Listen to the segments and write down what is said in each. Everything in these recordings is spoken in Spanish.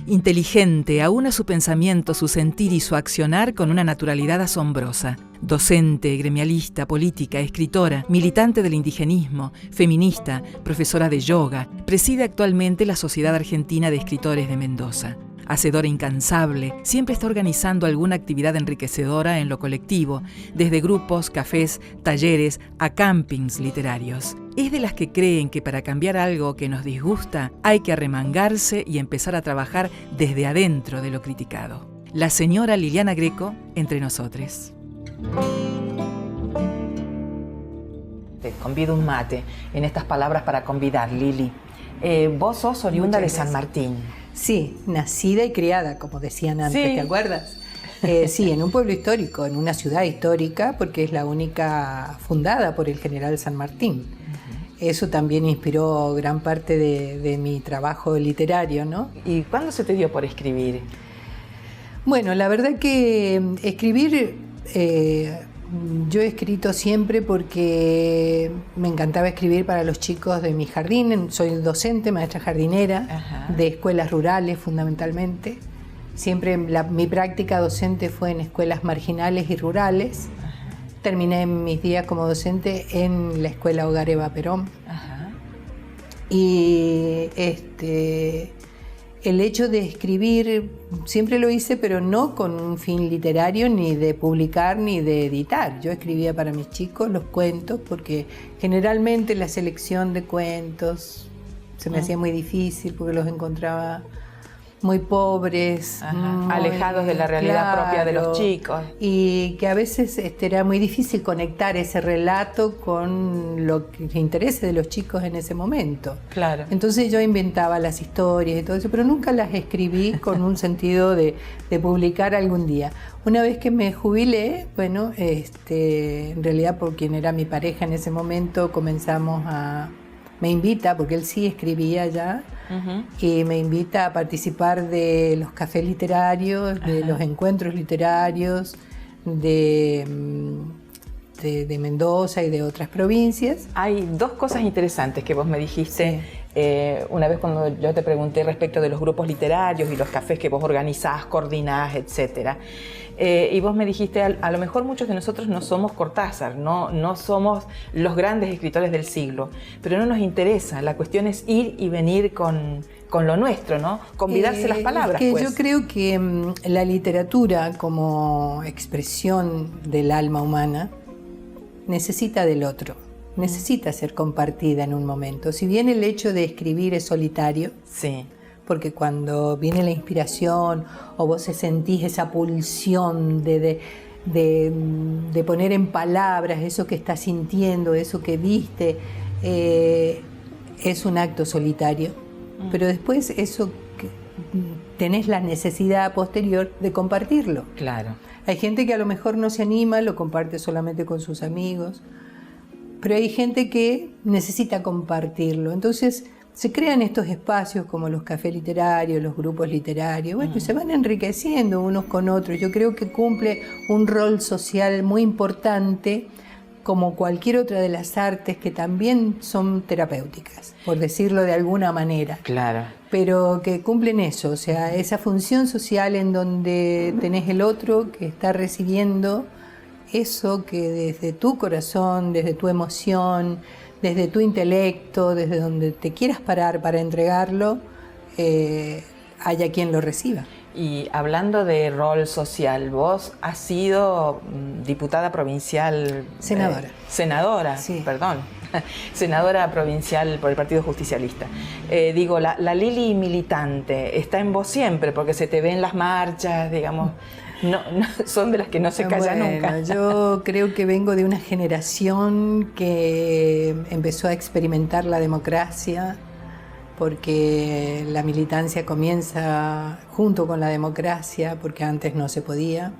Inteligente, aúna su pensamiento, su sentir y su accionar con una naturalidad asombrosa. Docente, gremialista, política, escritora, militante del indigenismo, feminista, profesora de yoga, preside actualmente la Sociedad Argentina de Escritores de Mendoza. Hacedora incansable, siempre está organizando alguna actividad enriquecedora en lo colectivo, desde grupos, cafés, talleres, a campings literarios. Es de las que creen que para cambiar algo que nos disgusta hay que arremangarse y empezar a trabajar desde adentro de lo criticado. La señora Liliana Greco, entre nosotros. Te convido un mate en estas palabras para convidar, Lili. Vos sos oriunda de San Martín. Sí, nacida y criada, como decían antes, Sí. ¿Te acuerdas? Sí, en un pueblo histórico, en una ciudad histórica, porque es la única fundada por el general San Martín. Eso también inspiró gran parte de mi trabajo literario, ¿no? ¿Y cuándo se te dio por escribir? Bueno, la verdad que escribir, yo he escrito siempre porque me encantaba escribir para los chicos de mi jardín. Soy docente, maestra jardinera. Ajá. De escuelas rurales fundamentalmente. Siempre mi práctica docente fue en escuelas marginales y rurales. Ajá. Terminé mis días como docente en la escuela Hogar Eva Perón. Ajá. Y el hecho de escribir siempre lo hice, pero no con un fin literario, ni de publicar, ni de editar. Yo escribía para mis chicos los cuentos, porque generalmente la selección de cuentos se me hacía muy difícil, porque los encontraba muy pobres, muy, alejados de la realidad propia de los chicos. Y que a veces era muy difícil conectar ese relato con lo que interese de los chicos en ese momento. Claro. Entonces yo inventaba las historias y todo eso, pero nunca las escribí con un sentido de publicar algún día. Una vez que me jubilé, bueno, en realidad por quien era mi pareja en ese momento, me invita, porque él sí escribía ya, y me invita a participar de los cafés literarios, de los encuentros literarios de Mendoza y de otras provincias. Hay dos cosas interesantes que vos me dijiste. Sí. Una vez cuando yo te pregunté respecto de los grupos literarios y los cafés que vos organizás, coordinás, etcétera. Y vos me dijiste, a lo mejor muchos de nosotros no somos Cortázar, no somos los grandes escritores del siglo, pero no nos interesa. La cuestión es ir y venir con lo nuestro, ¿no? Convidarse las palabras. Pues. Yo creo que la literatura como expresión del alma humana necesita del otro, necesita ser compartida en un momento. Si bien el hecho de escribir es solitario, sí, porque cuando viene la inspiración o vos sentís esa pulsión de poner en palabras eso que estás sintiendo, eso que viste, es un acto solitario. Pero después eso tenés la necesidad posterior de compartirlo. Claro. Hay gente que a lo mejor no se anima, lo comparte solamente con sus amigos, pero hay gente que necesita compartirlo. Entonces se crean estos espacios como los cafés literarios, los grupos literarios, bueno, y se van enriqueciendo unos con otros. Yo creo que cumple un rol social muy importante, como cualquier otra de las artes que también son terapéuticas, por decirlo de alguna manera. Claro. Pero que cumplen eso, o sea, esa función social en donde tenés el otro que está recibiendo eso que desde tu corazón, desde tu emoción, desde tu intelecto, desde donde te quieras parar para entregarlo, haya quien lo reciba. Y hablando de rol social, vos has sido diputada provincial... Senadora. Senadora, sí. Perdón. Senadora provincial por el Partido Justicialista. Digo, la Lili militante está en vos siempre, porque se te ve en las marchas, digamos... No, son de las que no se calla nunca. Yo creo que vengo de una generación que empezó a experimentar la democracia, porque la militancia comienza junto con la democracia, porque antes no se podía.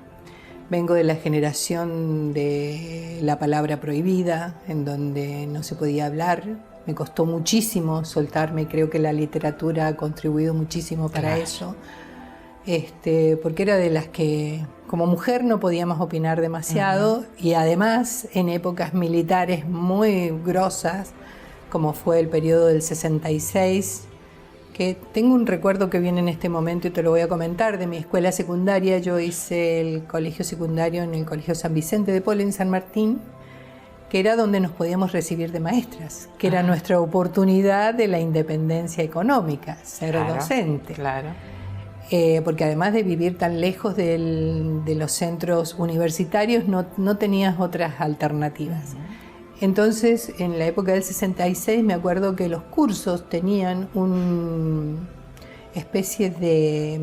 Vengo de la generación de la palabra prohibida, en donde no se podía hablar. Me costó muchísimo soltarme y creo que la literatura ha contribuido muchísimo para eso. Porque era de las que como mujer no podíamos opinar demasiado, y además en épocas militares muy grosas, como fue el periodo del 66, que tengo un recuerdo que viene en este momento y te lo voy a comentar, de mi escuela secundaria. Yo hice el colegio secundario en el Colegio San Vicente de Paul en San Martín, que era donde nos podíamos recibir de maestras, que era nuestra oportunidad de la independencia económica, ser docente. Claro. Porque además de vivir tan lejos de los centros universitarios, no tenías otras alternativas. Entonces, en la época del 66, me acuerdo que los cursos tenían una especie de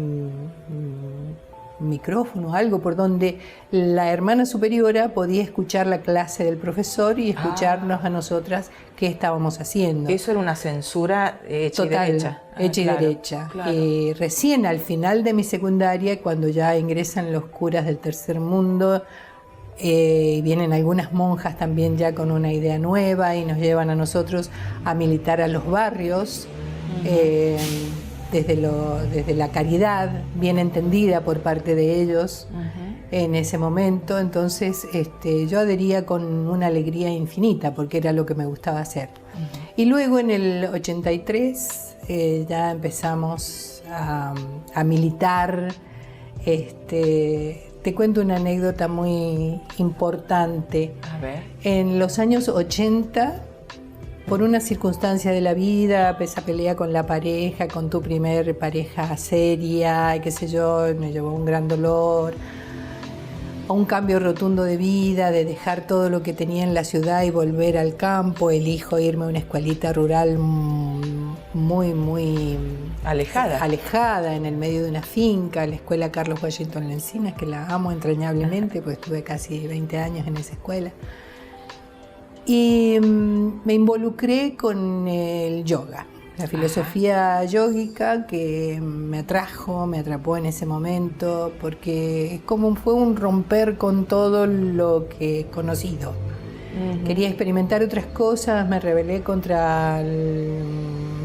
micrófono, algo por donde la hermana superiora podía escuchar la clase del profesor y escucharnos a nosotras qué estábamos haciendo. Eso era una censura hecha total, y derecha. Hecha y derecha. Claro. Recién al final de mi secundaria, cuando ya ingresan los curas del tercer mundo, vienen algunas monjas también ya con una idea nueva y nos llevan a nosotros a militar a los barrios. Desde la caridad bien entendida por parte de ellos en ese momento. Entonces yo adhería con una alegría infinita porque era lo que me gustaba hacer. Y luego en el 83 ya empezamos a militar. Te cuento una anécdota muy importante. A ver. En los años 80, por una circunstancia de la vida, esa pelea con la pareja, con tu primer pareja seria, qué sé yo, me llevó a un gran dolor, a un cambio rotundo de vida, de dejar todo lo que tenía en la ciudad y volver al campo. Elijo irme a una escuelita rural muy alejada, en el medio de una finca, la escuela Carlos Washington Lencinas, que la amo entrañablemente, porque estuve casi 20 años en esa escuela. Y me involucré con el yoga, la filosofía yógica, que me atrapó en ese momento, porque fue un romper con todo lo que he conocido. Quería experimentar otras cosas, me rebelé contra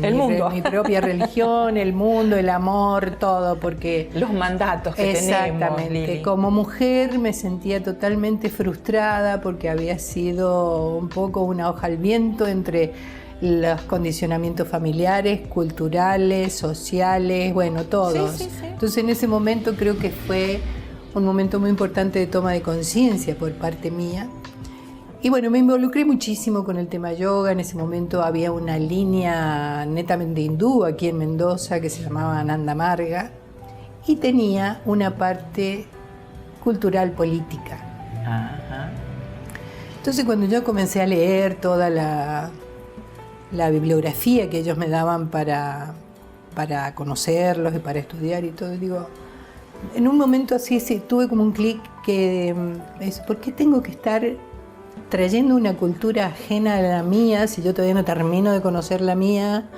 mi propia religión, el mundo, el amor, todo, porque los mandatos que exactamente, tenemos, Lili. Como mujer me sentía totalmente frustrada porque había sido un poco una hoja al viento entre los condicionamientos familiares, culturales, sociales, bueno, todos. Sí. Entonces en ese momento creo que fue un momento muy importante de toma de conciencia por parte mía. Y bueno, me involucré muchísimo con el tema yoga. En ese momento había una línea netamente hindú aquí en Mendoza que se llamaba Ananda Marga y tenía una parte cultural política. Entonces cuando yo comencé a leer toda la bibliografía que ellos me daban para conocerlos y para estudiar y todo, digo, en un momento así tuve como un clic que es, ¿por qué tengo que estar trayendo una cultura ajena a la mía si yo todavía no termino de conocer la mía?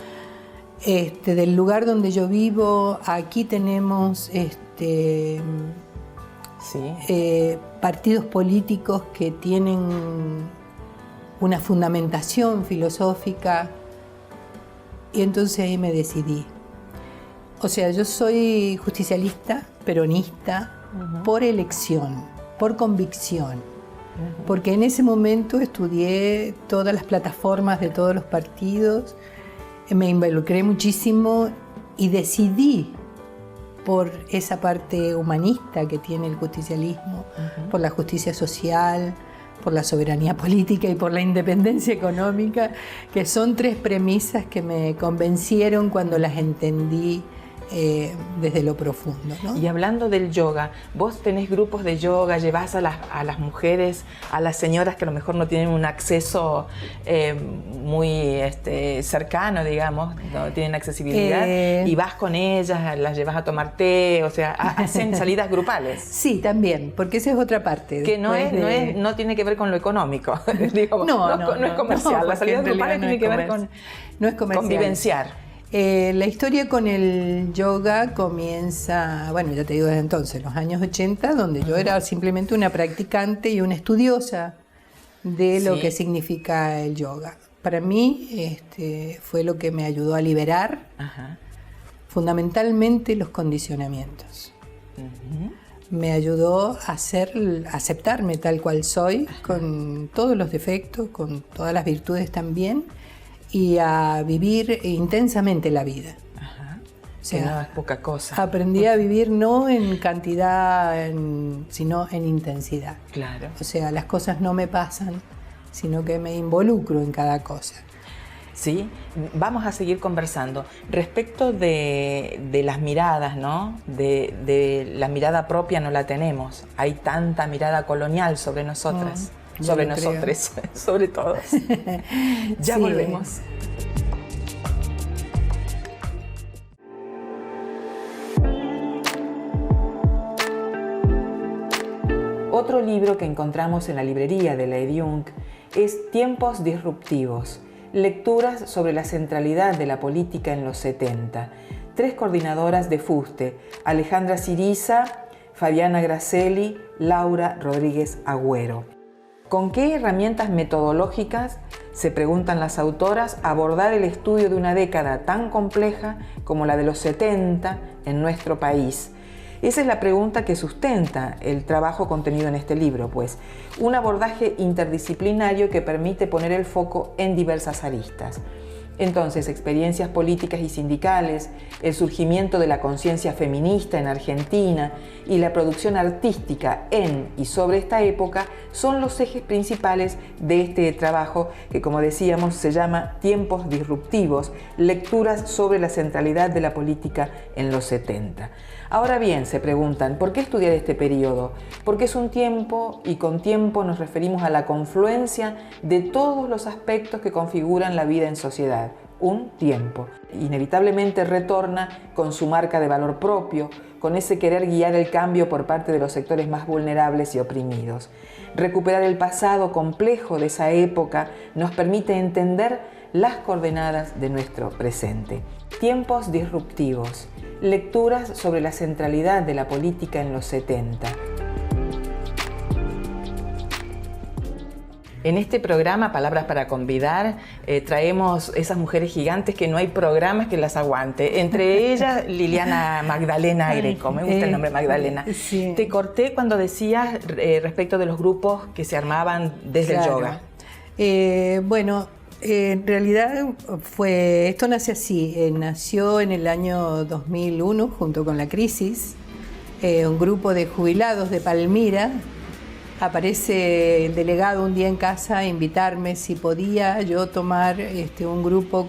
Del lugar donde yo vivo, aquí tenemos partidos políticos que tienen una fundamentación filosófica, y entonces ahí me decidí. O sea, yo soy justicialista, peronista, por elección, por convicción. Porque en ese momento estudié todas las plataformas de todos los partidos, me involucré muchísimo y decidí por esa parte humanista que tiene el justicialismo, por la justicia social, por la soberanía política y por la independencia económica, que son tres premisas que me convencieron cuando las entendí desde lo profundo, ¿no? Y hablando del yoga, vos tenés grupos de yoga, llevás a las mujeres, a las señoras que a lo mejor no tienen un acceso muy cercano, digamos, no tienen accesibilidad, y vas con ellas, las llevas a tomar té, o sea, hacen salidas grupales. Sí, también, porque esa es otra parte. Que no tiene que ver con lo económico, digo, no es comercial, las salidas grupales tienen que ver con vivenciar. La historia con el yoga comienza, bueno, ya te digo desde entonces, los años 80, donde yo era simplemente una practicante y una estudiosa de lo que significa el yoga. Para mí fue lo que me ayudó a liberar fundamentalmente los condicionamientos. Me ayudó a aceptarme tal cual soy, con todos los defectos, con todas las virtudes también, y a vivir intensamente la vida. O sea, no es poca cosa. Aprendí a vivir no en cantidad, sino en intensidad. Claro. O sea, las cosas no me pasan, sino que me involucro en cada cosa. Sí, vamos a seguir conversando. Respecto de las miradas, ¿no? De la mirada propia no la tenemos. Hay tanta mirada colonial sobre nosotras, sobre nosotros, sobre todos. Ya Sí. volvemos. Otro libro que encontramos en la librería de la Ediunk es Tiempos disruptivos, lecturas sobre la centralidad de la política en los 70. 3 coordinadoras de Fuste, Alejandra Siriza, Fabiana Gracelli, Laura Rodríguez Agüero. ¿Con qué herramientas metodológicas, se preguntan las autoras, abordar el estudio de una década tan compleja como la de los 70 en nuestro país? Esa es la pregunta que sustenta el trabajo contenido en este libro, pues, un abordaje interdisciplinario que permite poner el foco en diversas aristas. Entonces, experiencias políticas y sindicales, el surgimiento de la conciencia feminista en Argentina y la producción artística en y sobre esta época son los ejes principales de este trabajo que, como decíamos, se llama Tiempos disruptivos, lecturas sobre la centralidad de la política en los 70. Ahora bien, se preguntan, ¿por qué estudiar este periodo? Porque es un tiempo, y con tiempo nos referimos a la confluencia de todos los aspectos que configuran la vida en sociedad. Un tiempo. Inevitablemente retorna con su marca de valor propio, con ese querer guiar el cambio por parte de los sectores más vulnerables y oprimidos. Recuperar el pasado complejo de esa época nos permite entender las coordenadas de nuestro presente. Tiempos disruptivos. Lecturas sobre la centralidad de la política en los 70. En este programa, Palabras para Convidar, traemos esas mujeres gigantes que no hay programas que las aguante. Entre ellas, Liliana Magdalena Greco. Me gusta el nombre Magdalena. Sí. Te corté cuando decías respecto de los grupos que se armaban desde el yoga. Bueno, en realidad esto nace así. Nació en el año 2001, junto con la crisis, un grupo de jubilados de Palmira. Aparece el delegado un día en casa a invitarme si podía yo tomar un grupo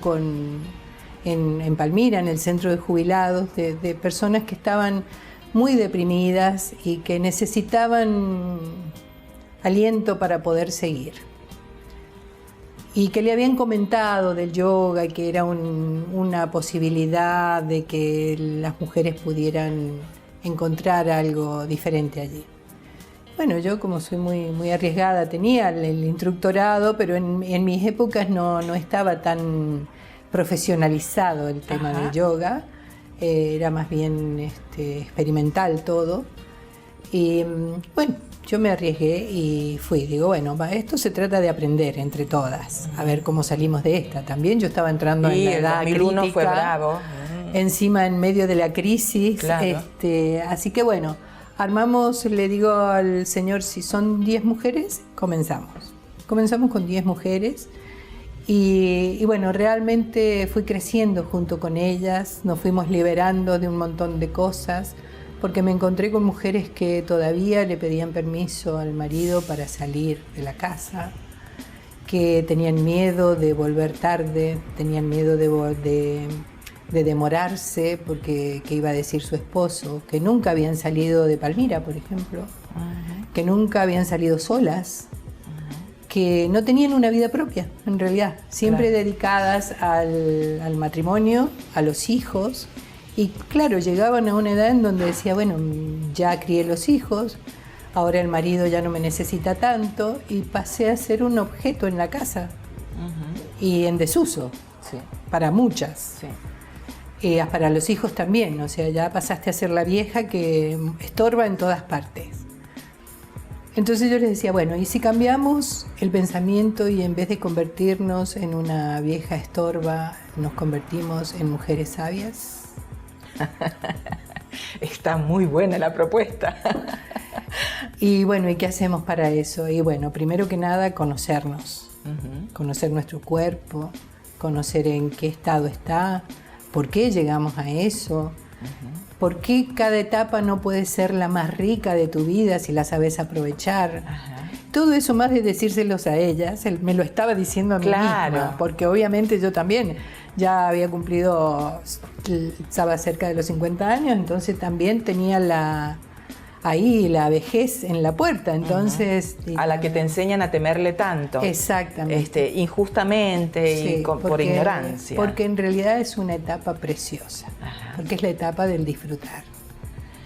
en Palmira, en el centro de jubilados, de personas que estaban muy deprimidas y que necesitaban aliento para poder seguir. Y que le habían comentado del yoga y que era una posibilidad de que las mujeres pudieran encontrar algo diferente allí. Bueno, yo como soy muy arriesgada, tenía el instructorado, pero en mis épocas no estaba tan profesionalizado el tema del yoga, era más bien experimental todo. Y bueno, yo me arriesgué y fui. Digo, bueno, esto se trata de aprender entre todas, a ver cómo salimos de esta. También yo estaba entrando en la edad crítica. El 2001 fue bravo. Encima en medio de la crisis. Claro. Así que bueno, armamos, le digo al señor, si son 10 mujeres, comenzamos. Comenzamos con 10 mujeres y bueno, realmente fui creciendo junto con ellas, nos fuimos liberando de un montón de cosas, porque me encontré con mujeres que todavía le pedían permiso al marido para salir de la casa, que tenían miedo de volver tarde, tenían miedo de demorarse porque qué iba a decir su esposo, que nunca habían salido de Palmira, por ejemplo, que nunca habían salido solas, que no tenían una vida propia, en realidad, siempre dedicadas al matrimonio, a los hijos. Y claro, llegaban a una edad en donde decía, bueno, ya crié los hijos, ahora el marido ya no me necesita tanto, y pasé a ser un objeto en la casa y en desuso, para muchas. Sí. Para los hijos también, o sea, ya pasaste a ser la vieja que estorba en todas partes. Entonces yo les decía, bueno, ¿y si cambiamos el pensamiento y en vez de convertirnos en una vieja estorba, nos convertimos en mujeres sabias? Está muy buena la propuesta. Y bueno, ¿y qué hacemos para eso? Y bueno, primero que nada, conocernos, conocer nuestro cuerpo, conocer en qué estado está, ¿Por qué llegamos a eso? ¿Por qué cada etapa no puede ser la más rica de tu vida si la sabes aprovechar? Todo eso, más de decírselos a ellas, él me lo estaba diciendo a mí misma, porque obviamente yo también ya había cumplido, estaba cerca de los 50 años, entonces también tenía ahí la vejez en la puerta, entonces... A la que te enseñan a temerle tanto. Exactamente. Injustamente, sí, y por ignorancia. Porque en realidad es una etapa preciosa, porque es la etapa del disfrutar.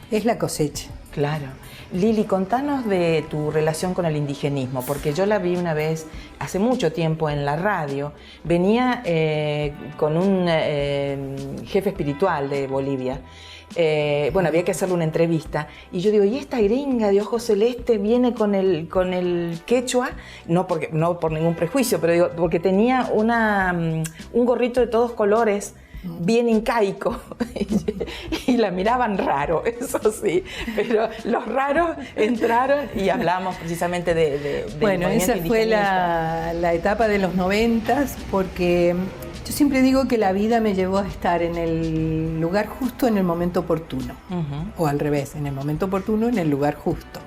Es la cosecha. Claro. Lili, contanos de tu relación con el indigenismo, porque yo la vi una vez, hace mucho tiempo, en la radio. Venía con un jefe espiritual de Bolivia. Había que hacerle una entrevista y yo digo, ¿y esta gringa de ojos celeste viene con el quechua? No por ningún prejuicio, pero digo, porque tenía un gorrito de todos colores, bien incaico, y la miraban raro, eso sí, pero los raros entraron y hablamos precisamente de bueno, esa fue la etapa de los 90, porque yo siempre digo que la vida me llevó a estar en el lugar justo en el momento oportuno, o al revés, en el momento oportuno en el lugar justo.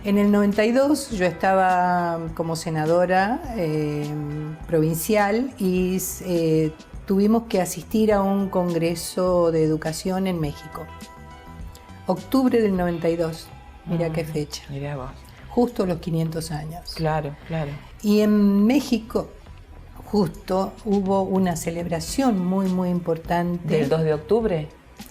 En el 92 yo estaba como senadora provincial y tuvimos que asistir a un congreso de educación en México. Octubre del 92, mira qué fecha. Mira vos. Justo los 500 años. Claro, claro. Y en México justo hubo una celebración muy, muy importante. ¿Del 2 de octubre?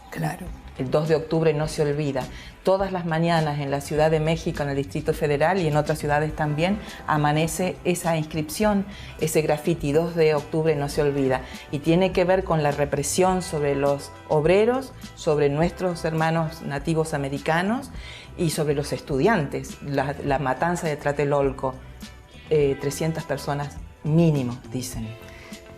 Claro. El 2 de octubre no se olvida. Todas las mañanas en la Ciudad de México, en el Distrito Federal y en otras ciudades también, amanece esa inscripción, ese graffiti, 2 de octubre no se olvida. Y tiene que ver con la represión sobre los obreros, sobre nuestros hermanos nativos americanos y sobre los estudiantes. La matanza de Tlatelolco, 300 personas mínimo, dicen.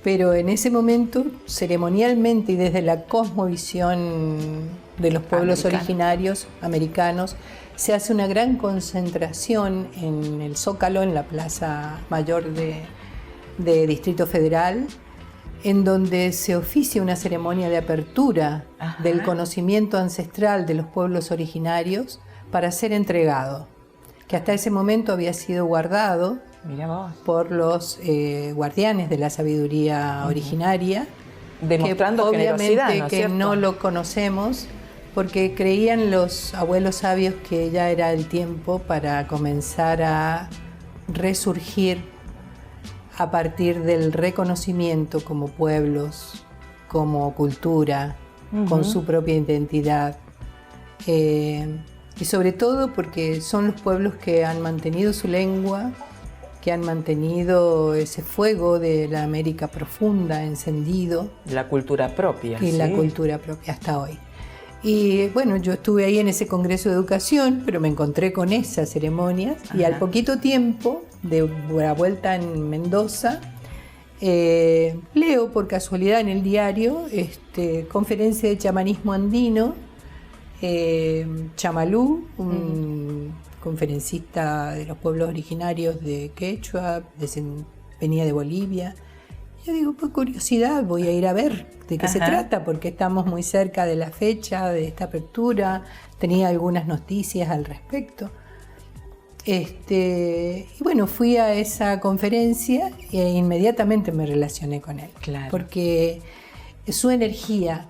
Pero en ese momento, ceremonialmente y desde la cosmovisión de los pueblos originarios americanos, se hace una gran concentración en el Zócalo, en la Plaza Mayor de Distrito Federal, en donde se oficia una ceremonia de apertura del conocimiento ancestral de los pueblos originarios para ser entregado, que hasta ese momento había sido guardado por los guardianes de la sabiduría originaria, demostrando que generosidad, obviamente ¿no es que cierto? no lo conocemos porque creían los abuelos sabios que ya era el tiempo para comenzar a resurgir a partir del reconocimiento como pueblos, como cultura, con su propia identidad. Y sobre todo porque son los pueblos que han mantenido su lengua, que han mantenido ese fuego de la América profunda encendido. La cultura propia. Y la cultura propia hasta hoy. Y bueno, yo estuve ahí en ese congreso de educación, pero me encontré con esas ceremonias y al poquito tiempo, de la vuelta en Mendoza, leo por casualidad en el diario conferencia de chamanismo andino, Chamalú, un conferencista de los pueblos originarios de Quechua, venía de Bolivia. Yo digo, por curiosidad voy a ir a ver de qué se trata, porque estamos muy cerca de la fecha de esta apertura, tenía algunas noticias al respecto. Y bueno, fui a esa conferencia e inmediatamente me relacioné con él, porque su energía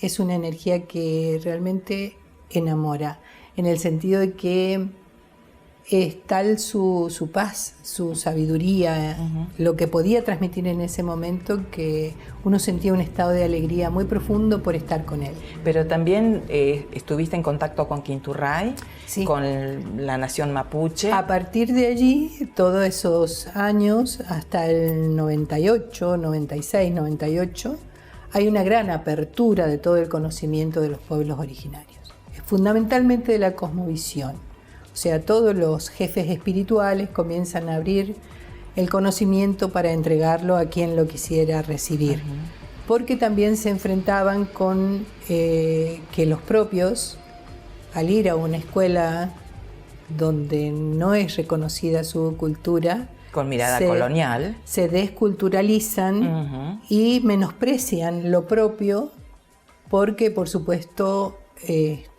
es una energía que realmente enamora, en el sentido de que es tal su paz, su sabiduría, lo que podía transmitir en ese momento, que uno sentía un estado de alegría muy profundo por estar con él. Pero también estuviste en contacto con Quinturray, con la nación mapuche. A partir de allí, todos esos años, hasta el 98, 96, 98, hay una gran apertura de todo el conocimiento de los pueblos originarios, fundamentalmente de la cosmovisión. O sea, todos los jefes espirituales comienzan a abrir el conocimiento para entregarlo a quien lo quisiera recibir. Porque también se enfrentaban con que los propios, al ir a una escuela donde no es reconocida su cultura, con mirada colonial, se desculturalizan y menosprecian lo propio porque, por supuesto,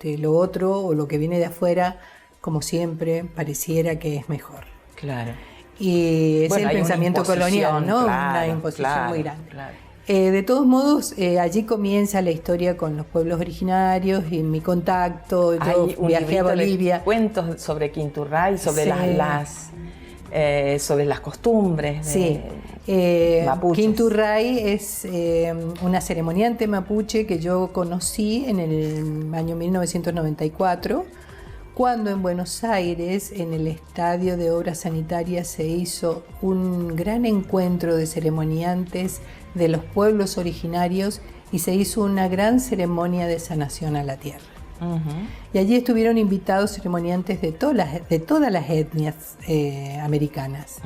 lo otro o lo que viene de afuera, como siempre, pareciera que es mejor. Claro. Y es el pensamiento colonial, ¿no? Claro, una imposición muy grande. Claro. De todos modos, allí comienza la historia con los pueblos originarios y mi contacto. Yo viajé a Bolivia. Cuentos sobre Quinturray, sobre sobre las costumbres mapuches. Quinturray es una ceremoniante mapuche que yo conocí en el año 1994, cuando en Buenos Aires, en el Estadio de Obras Sanitarias, se hizo un gran encuentro de ceremoniantes de los pueblos originarios y se hizo una gran ceremonia de sanación a la tierra. Y allí estuvieron invitados ceremoniantes de todas las etnias americanas.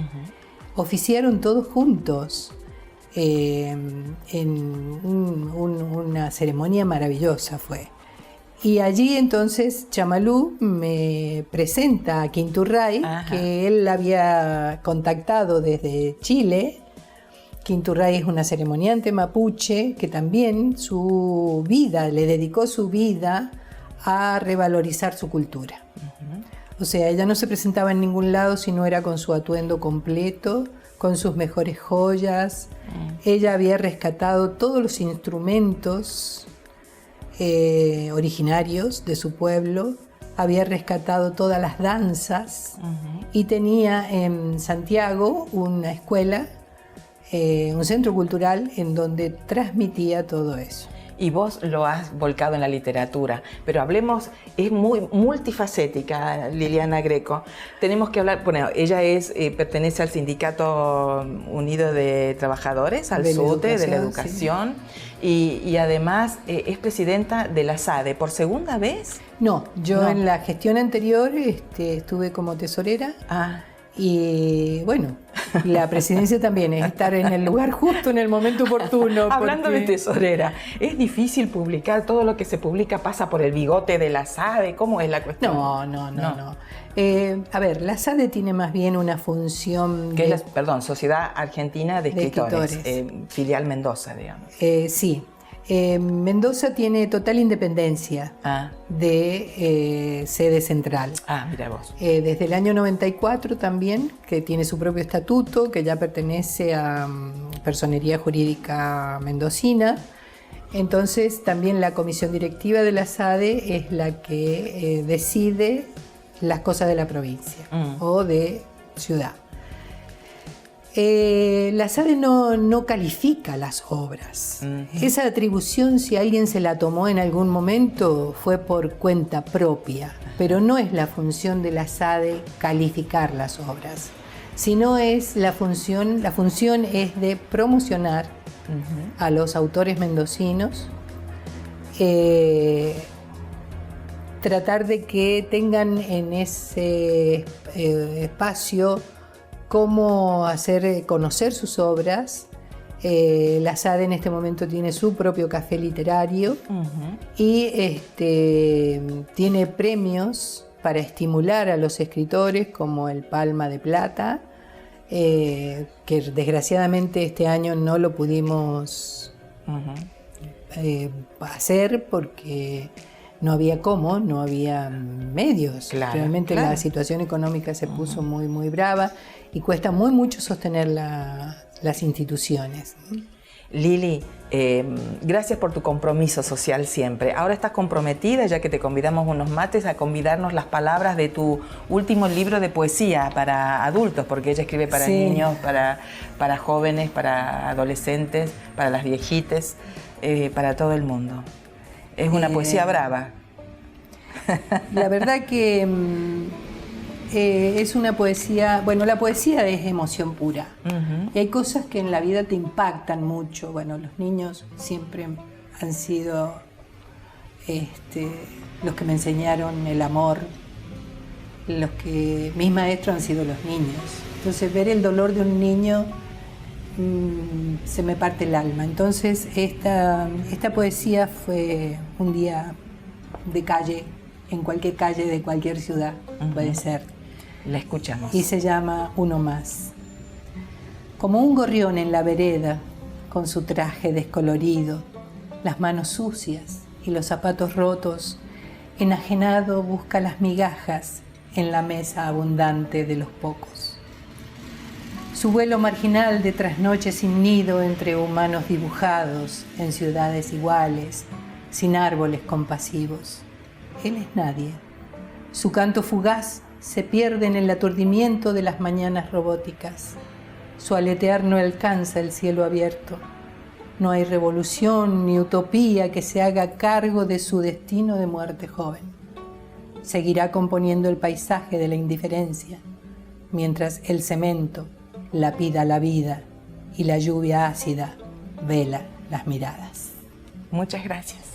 Oficiaron todos juntos en una ceremonia maravillosa fue. Y allí entonces Chamalú me presenta a Quinturray, que él había contactado desde Chile. Quinturray es una ceremoniante mapuche que también le dedicó su vida a revalorizar su cultura. O sea, ella no se presentaba en ningún lado si no era con su atuendo completo, con sus mejores joyas. Ella había rescatado todos los instrumentos originarios de su pueblo, había rescatado todas las danzas y tenía en Santiago una escuela, un centro cultural en donde transmitía todo eso. Y vos lo has volcado en la literatura, pero hablemos, es muy multifacética Liliana Greco. Tenemos que hablar, bueno, ella pertenece al Sindicato Unido de Trabajadores, al SUTE, de la Educación, sí. y además es presidenta de la SADE, ¿por segunda vez? No, yo en la gestión anterior estuve como tesorera. Y bueno, la presidencia también es estar en el lugar justo, en el momento oportuno. Hablando de tesorera, ¿es difícil publicar? ¿Todo lo que se publica pasa por el bigote de la SADE? ¿Cómo es la cuestión? No. A ver, la SADE tiene más bien una función... Que es Sociedad Argentina de Escritores. Filial Mendoza, digamos. Sí. Mendoza tiene total independencia de sede central. Mira vos. Desde el año 94 también, que tiene su propio estatuto, que ya pertenece a Personería Jurídica Mendocina. Entonces también la comisión directiva de la SADE es la que decide las cosas de la provincia o de ciudad. La SADE no califica las obras. Esa atribución, si alguien se la tomó en algún momento, fue por cuenta propia, pero no es la función de la SADE calificar las obras, sino es la función es de promocionar a los autores mendocinos, tratar de que tengan en ese espacio cómo hacer conocer sus obras. La SADE en este momento tiene su propio café literario y tiene premios para estimular a los escritores, como el Palma de Plata, que desgraciadamente este año no lo pudimos hacer porque no había no había medios. Realmente la situación económica se puso muy, muy brava y cuesta mucho sostener las instituciones. Lili, gracias por tu compromiso social siempre. Ahora estás comprometida, ya que te convidamos unos mates, a convidarnos las palabras de tu último libro de poesía para adultos, porque ella escribe para niños, para jóvenes, para adolescentes, para las viejites, para todo el mundo. Es una poesía brava. La verdad que es una poesía... Bueno, la poesía es emoción pura. Y hay cosas que en la vida te impactan mucho. Bueno, los niños siempre han sido los que me enseñaron el amor. Mis maestros han sido los niños. Entonces, ver el dolor de un niño se me parte el alma. Entonces esta poesía fue un día de calle, en cualquier calle de cualquier ciudad, puede ser. La escuchamos. Y se llama Uno Más. Como un gorrión en la vereda, con su traje descolorido, las manos sucias y los zapatos rotos, enajenado busca las migajas en la mesa abundante de los pocos. Su vuelo marginal de trasnoche sin nido entre humanos dibujados en ciudades iguales, sin árboles compasivos. Él es nadie. Su canto fugaz se pierde en el aturdimiento de las mañanas robóticas. Su aletear no alcanza el cielo abierto. No hay revolución ni utopía que se haga cargo de su destino de muerte joven. Seguirá componiendo el paisaje de la indiferencia, mientras el cemento lapida la vida y la lluvia ácida vela las miradas. Muchas gracias.